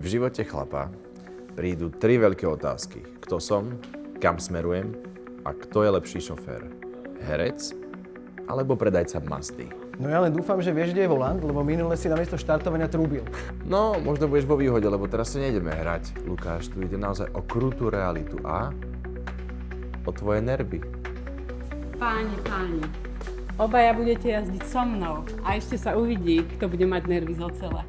V živote chlapa prídu tri veľké otázky. Kto som, kam smerujem a kto je lepší šofér? Herec alebo predajca Mazdy? No ja len dúfam, že vieš, kde je volant, lebo minule si namiesto štartovania trúbil. No, možno budeš vo výhode, lebo teraz sa nejdeme hrať. Lukáš, tu ide naozaj o krutú realitu a o tvoje nervy. Páni, obaja budete jazdiť so mnou a ešte sa uvidí, kto bude mať nervy z ocele.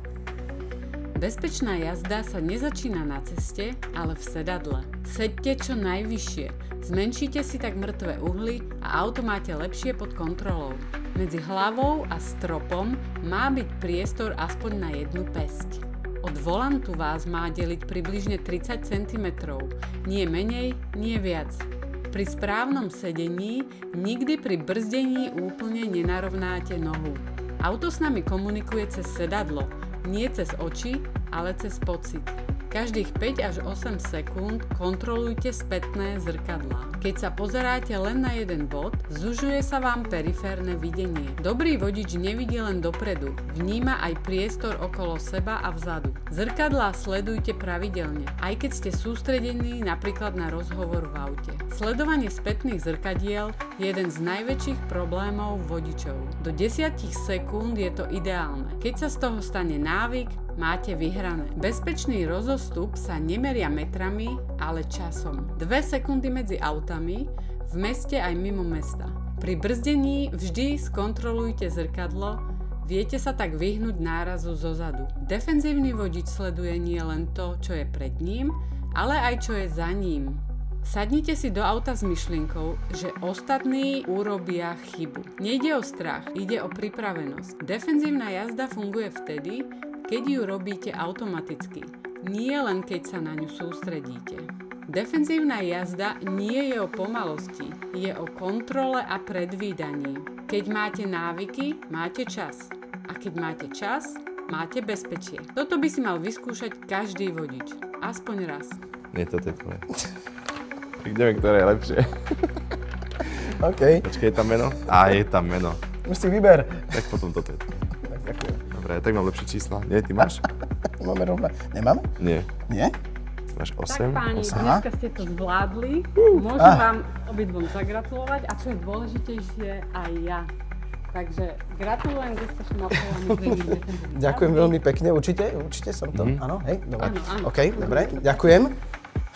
Bezpečná jazda sa nezačína na ceste, ale v sedadle. Seďte čo najvyššie, zmenšite si tak mŕtve uhly a auto máte lepšie pod kontrolou. Medzi hlavou a stropom má byť priestor aspoň na jednu päsť. Od volantu vás má deliť približne 30 cm, nie menej, nie viac. Pri správnom sedení nikdy pri brzdení úplne nenarovnáte nohu. Auto s nami komunikuje cez sedadlo, nie cez oči, ale cez pocit. Každých 5 až 8 sekúnd kontrolujte spätné zrkadlá. Keď sa pozeráte len na jeden bod, zužuje sa vám periférne videnie. Dobrý vodič nevidí len dopredu, vníma aj priestor okolo seba a vzadu. Zrkadlá sledujte pravidelne, aj keď ste sústredení napríklad na rozhovor v aute. Sledovanie spätných zrkadiel je jeden z najväčších problémov vodičov. Do 10 sekúnd je to ideálne. Keď sa z toho stane návyk, máte vyhrané. Bezpečný rozostup sa nemeria metrami, ale časom. 2 sekundy medzi autami, v meste aj mimo mesta. Pri brzdení vždy skontrolujte zrkadlo, viete sa tak vyhnúť nárazu zozadu. Defenzívny vodič sleduje nie len to, čo je pred ním, ale aj čo je za ním. Sadnite si do auta s myšlienkou, že ostatní urobia chybu. Nejde o strach, ide o pripravenosť. Defenzívna jazda funguje vtedy, keď ju robíte automaticky, nie len keď sa na ňu sústredíte. Defenzívna jazda nie je o pomalosti, je o kontrole a predvídaní. Keď máte návyky, máte čas. A keď máte čas, máte bezpečie. Toto by si mal vyskúšať každý vodič. Aspoň raz. Nie, toto je tvoje. Tak neviem, ktoré je lepšie. OK. Počkej, je tam meno? Á, je tam meno. Už si vyber. Tak potom toto je. Tak, ďakujem. Dobre, tak mám lepšie čísla. Nie, ty máš? Máme rovná. Nemáme? Nie. Nie? Máš Tak 8? páni, 8. dneska ste to zvládli. Môžem vám obidvom zagratulovať a čo je dôležitejšie, aj ja. Takže gratulujem k úspešným odpovedom. Ďakujem veľmi pekne, určite som to. Áno, hej, dobre. Áno. OK, dobre, ďakujem.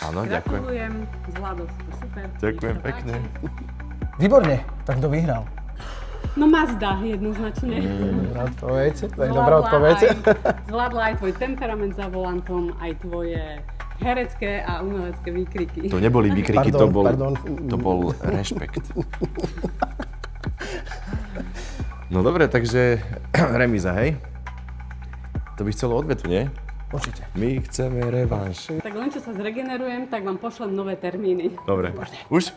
Áno, ďakujem. Gratulujem, zvládol si to super. Ďakujem Nech sa pekne. páči. Výborne, tak kto vyhral? No Mazda jednoznačne. Dobrá odpoveď, to je dobrá odpoveď. Zvládla aj tvoj temperament za volantom, aj tvoje herecké a umelecké výkriky. To neboli výkriky, Pardon. to bol rešpekt. No dobre, takže remíza, hej? To by chcelo odvetu, nie? Určite. My chceme revanš. Tak len čo sa zregenerujem, tak vám pošlem nové termíny. Dobre. Už?